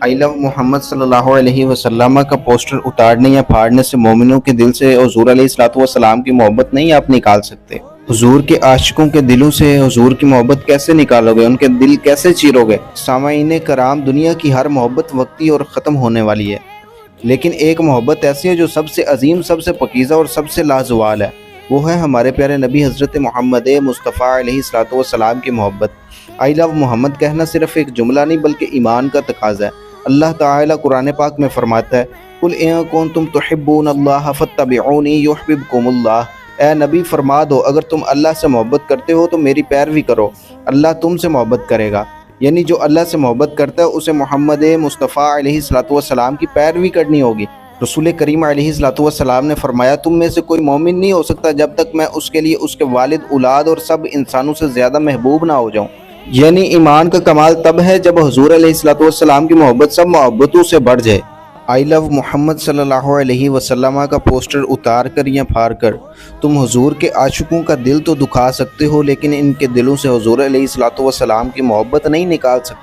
I love Mohammad सल्लल्लाहु अलैहि वसल्लम का पोस्टर उतारने या फाड़ने से मोमिनों के दिल से हुजूर अलैहिस्सलातु वस्सलाम की मोहब्बत नहीं आप निकाल सकते। हुजूर के आशिकों के दिलों से हुजूर की मोहब्बत कैसे निकालोगे, उनके दिल कैसे चीरोगे। सामाईन कराम, दुनिया की हर मोहब्बत वक्ती और ख़त्म होने वाली है, लेकिन एक मोहब्बत ऐसी है जो सबसे अजीम, सबसे पकीज़ा और सबसे लाजवाल है। वो है हमारे प्यारे नबी हज़रत मोहम्मद मुस्तफ़ा अलैहिस्सलातु वस्सलाम की मोहब्बत। आई लव मोहम्मद कहना सिर्फ एक जुमला नहीं बल्कि ईमान का तकाज़ा है। अल्लाह ताला कुरान पाक में फरमाता है, कुल इन कुंतुम तुहिब्बूनल्लाह फत्तबिऊनी युहिब्बुकुमुल्लाह। ए नबी फरमा दो, अगर तुम अल्लाह से मोहब्बत करते हो तो मेरी पैरवी करो, अल्लाह तुमसे मोहब्बत करेगा। यानी जो अल्लाह से मोहब्बत करता है उसे मोहम्मद मुस्तफ़ा अलैहिस्सलातु वस्सलाम की पैरवी करनी होगी। रसूल करीम अलैहिस्सलातु वस्सलाम ने फरमाया, तुम में से कोई मोमिन नहीं हो सकता जब तक मैं उसके लिए उसके वालिद, औलाद और सब इंसानों से ज़्यादा महबूब ना हो जाऊँ। यानी ईमान का कमाल तब है जब हुजूर अलैहिस्सलातु वस्सलाम की मोहब्बत सब मोहब्बतों से बढ़ जाए। आई लव मोहम्मद सल्लल्लाहु अलैहि वसल्लम का पोस्टर उतार कर या फाड़ कर तुम हुजूर के आशिकों का दिल तो दुखा सकते हो, लेकिन इनके दिलों से हुजूर अलैहिस्सलातु वस्सलाम की मोहब्बत नहीं निकाल सकते।